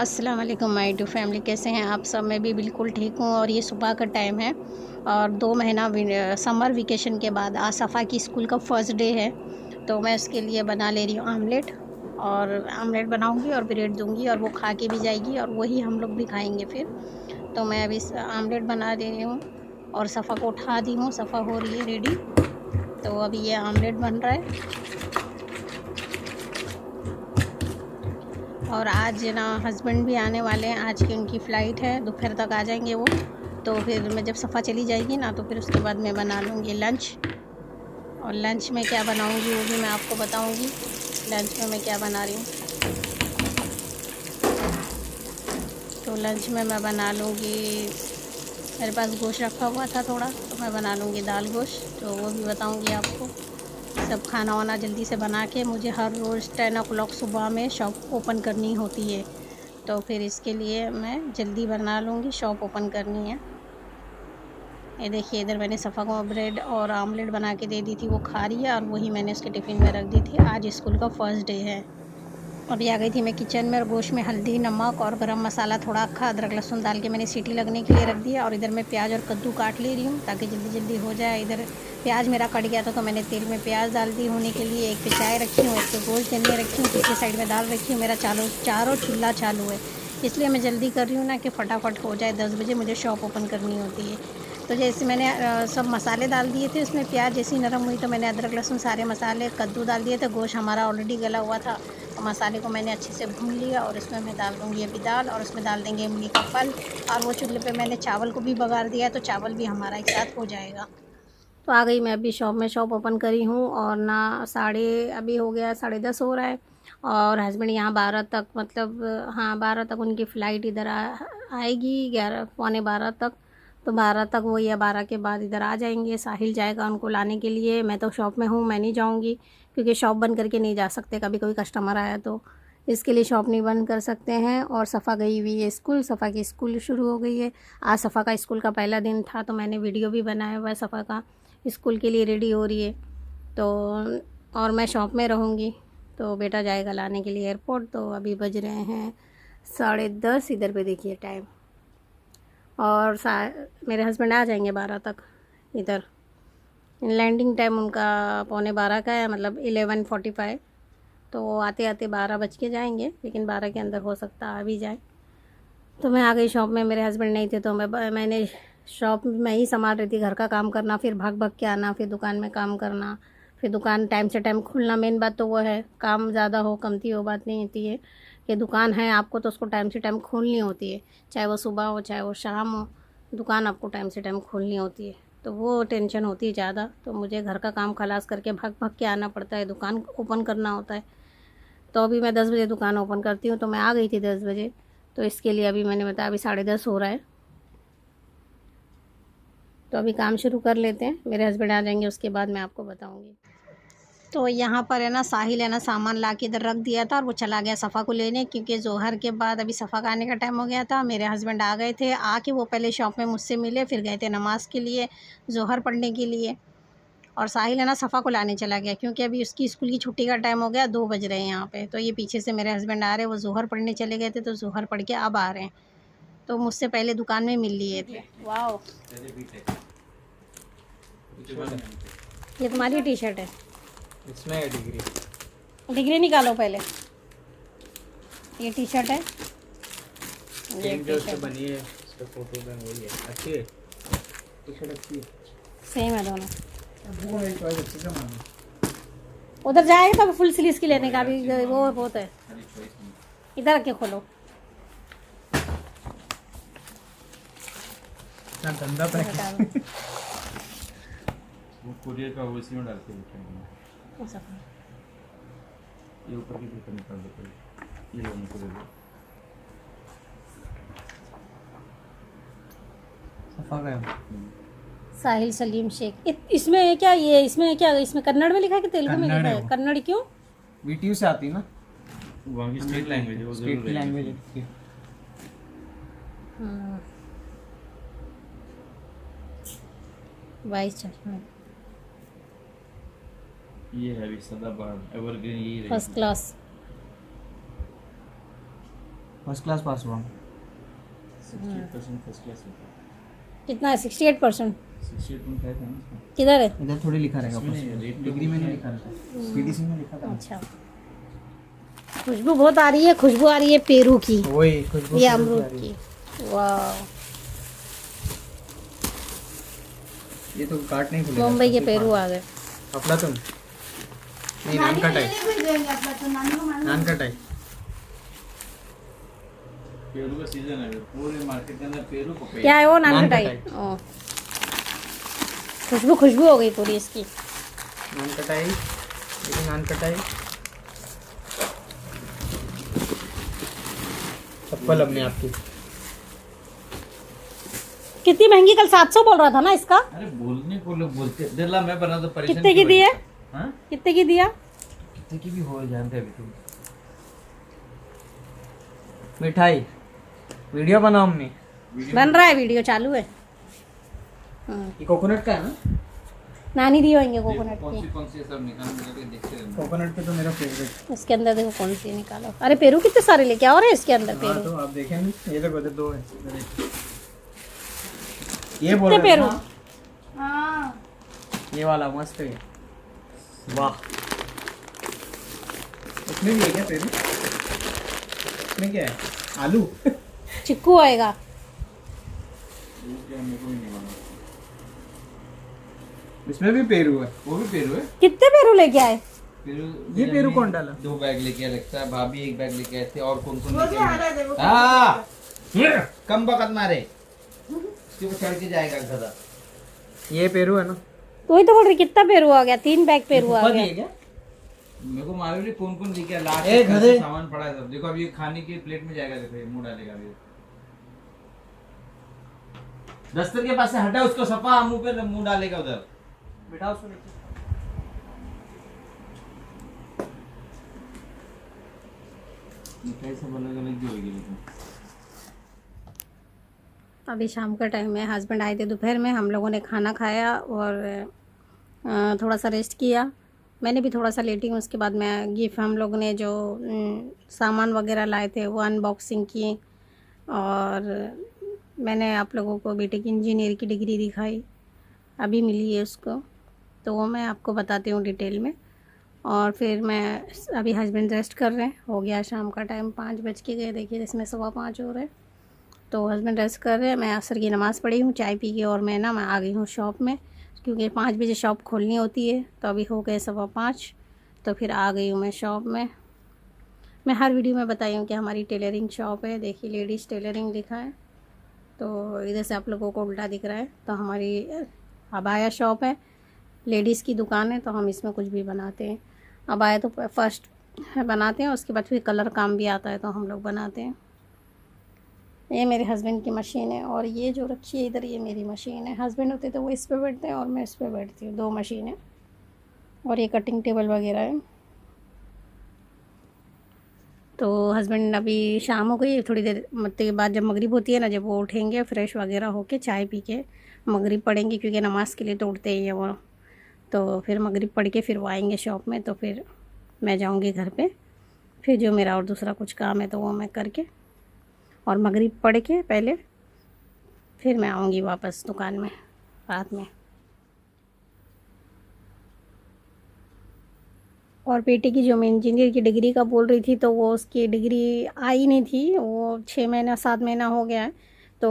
अस्सलाम वालेकुम my to family, कैसे हैं आप सब। मैं भी बिल्कुल ठीक हूँ। और ये सुबह का टाइम है और 2 महीना समर वेकेशन के बाद आज सफ़ा की स्कूल का फ़र्स्ट डे है। तो मैं उसके लिए बना ले रही हूँ आमलेट, और आमलेट बनाऊँगी और ब्रेड दूँगी और वो खा के भी जाएगी और वही हम लोग भी खाएँगे फिर। तो मैं अभी आमलेट बना दे रही हूँ और सफ़ा को उठा दी हूँ, सफ़ा हो रही है रेडी। तो अभी ये आमलेट बन रहा है। और आज ना हस्बैंड भी आने वाले हैं, आज की उनकी फ़्लाइट है, दोपहर तक आ जाएंगे वो। तो फिर मैं जब सफ़ा चली जाएगी ना तो फिर उसके बाद मैं बना लूँगी लंच। और लंच में क्या बनाऊँगी वो भी मैं आपको बताऊँगी। लंच में मैं क्या बना रही हूँ। तो लंच में मैं बना लूँगी, मेरे पास गोश्त रखा हुआ था थोड़ा, तो मैं बना लूँगी दाल गोश्त, तो वो भी बताऊँगी आपको। सब खाना वाना जल्दी से बना के, मुझे हर रोज़ 10 o'clock सुबह में शॉप ओपन करनी होती है। तो फिर इसके लिए मैं जल्दी बना लूँगी, शॉप ओपन करनी है। ये देखिए, इधर मैंने सफ़ा को ब्रेड और आमलेट बना के दे दी थी, वो खा रही है और वही मैंने उसके टिफ़िन में रख दी थी। आज स्कूल का फ़र्स्ट डे है। अभी आ गई थी मैं किचन में और गोश्त में हल्दी, नमक और गरम मसाला थोड़ा अक्खा अदरक लहसुन डाल के मैंने सीटी लगने के लिए रख दिया। और इधर मैं प्याज और कद्दू काट ले रही हूँ ताकि जल्दी जल्दी हो जाए। इधर प्याज मेरा कट गया था तो मैंने तेल में प्याज डाल दी होने के लिए। एक पे चाय रखी हूँ, एक पे गोश्त जलने रखी हूँ, पीछे साइड में दाल रखी हूँ। मेरा चारों चूल्हा चालू है, इसलिए मैं जल्दी कर रही हूँ ना कि फटाफट हो जाए। 10 बजे मुझे शॉप ओपन करनी होती है। तो जैसे मैंने सब मसाले डाल दिए थे उसमें, प्याज जैसी नरम हुई तो मैंने अदरक लहसुन सारे मसाले, कद्दू डाल दिए थे। गोश्त हमारा ऑलरेडी गला हुआ था। और मसाले को मैंने अच्छे से भून लिया और इसमें मैं डाल दूँगी अभी दाल, और उसमें डाल देंगे इमली का फल। और वो चूल्हे पे मैंने चावल को भी बघार दिया है, तो चावल भी हमारा एक साथ हो जाएगा। तो आ गई मैं अभी शॉप में, शॉप ओपन करी हूँ। और ना साढ़े अभी हो गया 10:30 हो रहा है। और हस्बैंड यहाँ 12 तक, मतलब हाँ 12 तक उनकी फ़्लाइट इधर आएगी, 11 पौने 12 तक। तो 12 तक वो, या 12 के बाद इधर आ जाएंगे। साहिल जाएगा उनको लाने के लिए। मैं तो शॉप में हूँ, मैं नहीं जाऊँगी क्योंकि शॉप बंद करके नहीं जा सकते, कभी कोई कस्टमर आया तो इसके लिए शॉप नहीं बंद कर सकते हैं। और सफ़ा गई हुई है स्कूल, सफ़ा की स्कूल शुरू हो गई है। आज सफ़ा का स्कूल का पहला दिन था तो मैंने वीडियो भी बनाया हुआ है। सफ़ा का स्कूल के लिए रेडी हो रही है तो, और मैं शॉप में रहूँगी। तो बेटा जाएगा लाने के लिए एयरपोर्ट। तो अभी बज रहे हैं 10:30, इधर पे देखिए टाइम। और मेरे हस्बैंड आ जाएंगे 12 तक इधर। लैंडिंग टाइम उनका पौने 12 का है, मतलब 11:45। तो आते आते 12 बज के जाएंगे, लेकिन 12 के अंदर हो सकता आ भी जाए। तो मैं आ गई शॉप में, मेरे हस्बैंड नहीं थे तो मैंने शॉप में ही संभाल रही थी। घर का काम करना, फिर भाग भाग के आना, फिर दुकान में काम करना, फिर दुकान टाइम से टाइम खुलना। मेन बात तो वो है, काम ज़्यादा हो कमती हो बात नहीं होती है कि दुकान है आपको तो उसको टाइम से टाइम खोलनी होती है। चाहे वो सुबह हो चाहे वो शाम हो, दुकान आपको टाइम से टाइम खोलनी होती है। तो वो टेंशन होती है ज़्यादा। तो मुझे घर का काम खलास करके भाग भाग के आना पड़ता है, दुकान ओपन करना होता है। तो अभी मैं 10 बजे दुकान ओपन करती हूँ, तो मैं आ गई थी 10 बजे। तो इसके लिए अभी मैंने बताया अभी 10:30 हो रहा है। तो अभी काम शुरू कर लेते हैं, मेरे हस्बैंड आ जाएंगे उसके बाद मैं आपको बताऊंगी। तो यहाँ पर है ना, साहिल है ना सामान ला के इधर रख दिया था और वो चला गया सफ़ा को लेने, क्योंकि जोहर के बाद अभी सफ़ा का आने का टाइम हो गया था। मेरे हस्बैंड आ गए थे, आके वो पहले शॉप में मुझसे मिले, फिर गए थे नमाज़ के लिए, जोहर पढ़ने के लिए। और साहिल है ना सफ़ा को लाने चला गया क्योंकि अभी उसकी स्कूल की छुट्टी का टाइम हो गया, 2 बज रहे हैं यहाँ पे। तो ये पीछे से मेरे हस्बैंड आ रहे हैं, वो जोहर पढ़ने चले गए थे तो जोहर पढ़ के अब आ रहे हैं। तो मुझसे पहले दुकान में मिल लिए थे। वाह, ये तुम्हारी टी शर्ट है, इसमें है डिग्री। डिग्री निकालो पहले। ये टी शर्ट है, ये जो टी उससे शर्ट बनी है उसका फोटो में वही है। अच्छी है टी शर्ट, अच्छी है। सेम है दोनों। वो एक चॉइस अच्छी से मानो। उधर जाएगा तब फुल स्लीव की लेने का, अभी वो बहुत है। इधर रख के खोलो। इतना गंदा पैक। वो कुरियर का वो इसी में डाल के रखेंगे। ये ऊपर की पेपर निकाल दो पहले, ये उनको दे दो। सफा गया। साहिल सलीम शेख। इसमें क्या, ये इसमें क्या, इसमें कन्नड़ में लिखा है कि तेलुगु में लिखा है? कन्नड़ क्यों? वीटीयू से आती ना, वहाँ की स्टेट लैंग्वेज है, वो स्टेट जरूर की लैंग्वेज लैंग्वेज है। वाइस चश्मा, ये है अभी सदाबहार एवरग्रीन, ये first class. First class pass हुआ हूँ। 68% फर्स्ट क्लास होता है। कितना है? 68%। 68.5 है ना इसका? किधर है? इधर थोड़ी लिखा रहेगा इसमें first class। rate डिग्री में नहीं लिखा रहता, पीडीसी में लिखा था। अच्छा, खुशबू बहुत आ रही है। खुशबू आ रही है पेरू की, वही खुशबू ये पेरू अमरूद आ रही की। है। वाह, ये तो काट नहीं खुलेगा। मुंबई के सिर्फ पेरू हाँ। आ गए। अपना तुम नहीं, नान कटाई, नान कटाई। पेरू का सीजन है, पूरे मार्केट के अंदर पेरू पपैया। क्या है वो? नान नान कटाई। कटाई। ओ, खुशबू खुशबू हो गई पूरी इसकी। नान कटाई, ये नान कटाई। चप्पल अपने आप की। कितनी महंगी? कल 700 बोल रहा था ना इसका। अरे बोलने को लोग बोलते दिल्ला मैं बना तो परेशान कितने की क्यों दी है? भाई? हाँ? कितने की दिया? कितने की भी हो जानते अभी तुम। मिठाई वीडियो बनाओ हमने। बन रहा है, वीडियो चालू है। ये कोकोनट का है ना? नानी दी होंगे कोकोनट कौन की। सी सब निकाल के देखते रहना। कोकोनट पे तो मेरा फेवरेट। इसके अंदर देखो कौन सी निकालो। अरे पेरू कितने सारे लेके आओ रे इसके अंदर हाँ पेरू। तो आप देखें नहीं, ये देखो इधर दो है, इधर एक। ये बोल कितने रहे थे पेरू? ना? हाँ, ये वाला मस्त है। वाह, इसमें भी है क्या पेरू? इसमें क्या है? आलू। चिक्कू आएगा। मेरे को भी नहीं मालूम। इसमें भी पेरू है। वो भी पेरू है। कितने पेरू लेके आए? पेरू ये पेरू कौन डाला? 2 बैग लेके आया लगता है, भाभी 1 बैग लेके आए थे और कौन लेके आए? हाँ, कम बकत मारे इसके ऊपर चढ़ के जाएगा गधा। ये पेरू है ना? तो ही तो बोल रही कितना पेरू आ गया। 3 बैग पेरू आ फूफा दी गया। है क्या? मेरे को मालूम नहीं कौन लेके आया। लास्ट ए, गधे। सामान पड़ा है सब। देखो अभी ये खाने की प्लेट में जाएगा, देखो ये मुंह डालेगा अभी। दस्तर के पास से हटा उसको, सफा मुंह पे मुंह डालेगा उधर। बिठाओ उसको नीचे। मिठाई सब अलग अलग ही होगी लेकिन। अभी शाम का टाइम है। हस्बैंड आए थे दोपहर में, हम लोगों ने खाना खाया और थोड़ा सा रेस्ट किया। मैंने भी थोड़ा सा लेटी हूँ। उसके बाद मैं गिफ्ट हम लोग ने जो सामान वगैरह लाए थे वो अनबॉक्सिंग की, और मैंने आप लोगों को बेटे की इंजीनियर की डिग्री दिखाई, अभी मिली है उसको, तो वो मैं आपको बताती हूँ डिटेल में। और फिर मैं अभी हस्बैंड रेस्ट कर रहे हैं। हो गया शाम का टाइम, 5 बज के गए। देखिए इसमें 5:15 हो रहे हैं। तो हस्बैंड रेस्ट कर रहे हैं, मैं असर की नमाज़ पढ़ी हूँ चाय पी के, और मैं आ गई हूँ शॉप में, क्योंकि 5 बजे शॉप खोलनी होती है। तो अभी हो गए 5:15, तो फिर आ गई हूँ मैं शॉप में। मैं हर वीडियो में बताई हूँ कि हमारी टेलरिंग शॉप है। देखिए लेडीज़ टेलरिंग लिखा है, तो इधर से आप लोगों को उल्टा दिख रहा है। तो हमारी अबाया शॉप है, लेडीज़ की दुकान है। तो हम इसमें कुछ भी बनाते हैं। अबाया तो फर्स्ट बनाते हैं, उसके बाद फिर कलर काम भी आता है तो हम लोग बनाते हैं। ये मेरे हस्बैंड की मशीन है, और ये जो रखी है इधर, ये मेरी मशीन है। हस्बैंड होते तो वो इस पे बैठते हैं और मैं इस पे बैठती हूँ। 2 मशीन है, और ये कटिंग टेबल वगैरह है। तो हस्बैंड अभी शाम हो गई, थोड़ी देर मतलब के बाद जब मगरिब होती है ना, जब वो उठेंगे फ्रेश वगैरह होके चाय पी के मगरिब पढ़ेंगे, क्योंकि नमाज़ के लिए तो उठते ही है वो। तो फिर मगरिब पढ़ के फिर वो आएंगे शॉप में, तो फिर मैं जाऊंगी घर पे। फिर जो मेरा और दूसरा कुछ काम है तो वो मैं करके, और मगरिब पढ़ के पहले फिर मैं आऊँगी वापस दुकान में रात में। और बेटे की जो मैं इंजीनियर की डिग्री का बोल रही थी, तो वो उसकी डिग्री आई नहीं थी। वो 6 महीना 7 महीना हो गया है। तो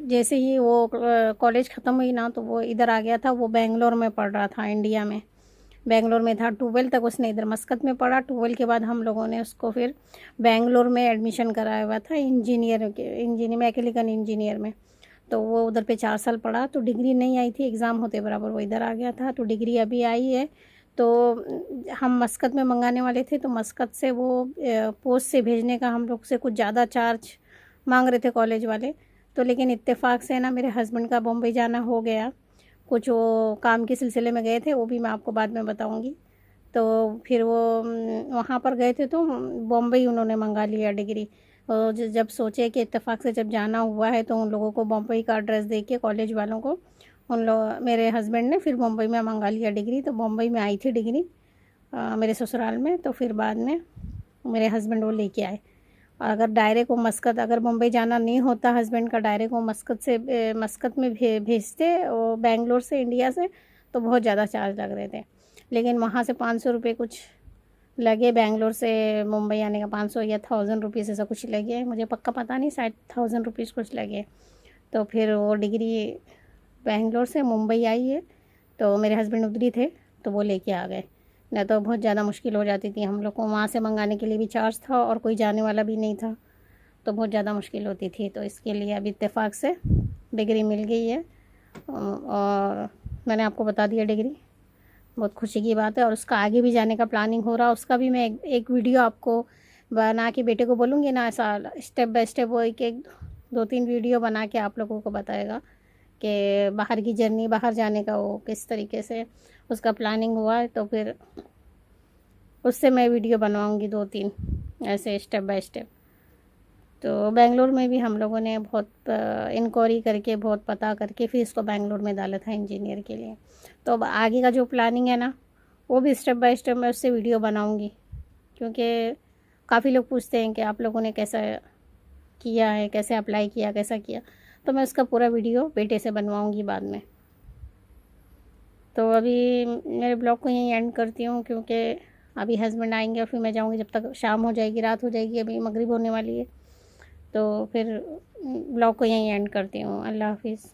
जैसे ही वो कॉलेज ख़त्म हुई ना, तो वो इधर आ गया था। वो बेंगलोर में पढ़ रहा था, इंडिया में बेंगलोर में था। 12 तक उसने इधर मस्कत में पढ़ा। 12 के बाद हम लोगों ने उसको फिर बेंगलोर में एडमिशन कराया हुआ था इंजीनियर मैकेनिकल इंजीनियर में। तो वो उधर पे 4 साल पढ़ा। तो डिग्री नहीं आई थी, एग्ज़ाम होते बराबर वो इधर आ गया था। तो डिग्री अभी आई है। तो हम मस्कत में मंगाने वाले थे, तो मस्कत से वो पोस्ट से भेजने का हम लोग से कुछ ज़्यादा चार्ज मांग रहे थे कॉलेज वाले। तो लेकिन इत्तेफाक से ना मेरे हस्बैंड का बॉम्बे जाना हो गया, कुछ वो काम के सिलसिले में गए थे, वो भी मैं आपको बाद में बताऊंगी। तो फिर वो वहाँ पर गए थे, तो बॉम्बे ही उन्होंने मंगा लिया डिग्री। और जब सोचे कि इत्तेफाक से जब जाना हुआ है, तो उन लोगों को बॉम्बे का एड्रेस दे के कॉलेज वालों को मेरे हस्बैंड ने फिर मुंबई में मंगा लिया डिग्री। तो मुंबई में आई थी डिग्री मेरे ससुराल में। तो फिर बाद में मेरे हस्बैंड वो लेके आए, और अगर डायरेक्ट वो मस्कत, अगर मुंबई जाना नहीं होता हस्बैंड का, डायरेक्ट वो मस्कत में भेजते वो बेंगलोर से, इंडिया से, तो बहुत ज़्यादा चार्ज लग रहे थे। लेकिन वहाँ से 500 रुपये कुछ लगे, बेंगलोर से मुंबई आने का 500 या 1000 रुपीज़ ऐसा कुछ लगे, मुझे पक्का पता नहीं, शायद 1000 रुपीज़ कुछ लगे। तो फिर वो डिग्री बेंगलोर से मुंबई आई है, तो मेरे हस्बैंड उधर ही थे तो वो लेके आ गए, नहीं तो बहुत ज़्यादा मुश्किल हो जाती थी हम लोग को, वहाँ से मंगाने के लिए भी चार्ज था और कोई जाने वाला भी नहीं था, तो बहुत ज़्यादा मुश्किल होती थी। तो इसके लिए अभी इत्तेफाक से डिग्री मिल गई है और मैंने आपको बता दिया डिग्री, बहुत खुशी की बात है। और उसका आगे भी जाने का प्लानिंग हो रहा है, उसका भी मैं एक वीडियो आपको बना के बेटे को बोलूँगी ना, ऐसा स्टेप बाय स्टेप वो एक 2-3 वीडियो बना के आप लोगों को बताएगा कि बाहर की जर्नी, बाहर जाने का वो किस तरीके से उसका प्लानिंग हुआ है। तो फिर उससे मैं वीडियो बनवाऊँगी 2-3 ऐसे स्टेप बाय स्टेप। तो बेंगलोर में भी हम लोगों ने बहुत इंक्वायरी करके, बहुत पता करके फिर इसको बेंगलोर में डाला था इंजीनियर के लिए। तो अब आगे का जो प्लानिंग है ना, वो भी स्टेप बाय स्टेप मैं उससे वीडियो बनाऊंगी, क्योंकि काफ़ी लोग पूछते हैं कि आप लोगों ने कैसा किया है, कैसे अप्लाई किया, कैसा किया, तो मैं उसका पूरा वीडियो बेटे से बनवाऊँगी बाद में। तो अभी मेरे ब्लॉग को यहीं एंड करती हूँ, क्योंकि अभी हस्बैंड आएंगे और फिर मैं जाऊँगी, जब तक शाम हो जाएगी, रात हो जाएगी, अभी मगरिब होने वाली है। तो फिर ब्लॉग को यहीं एंड करती हूँ। अल्लाह हाफिज़।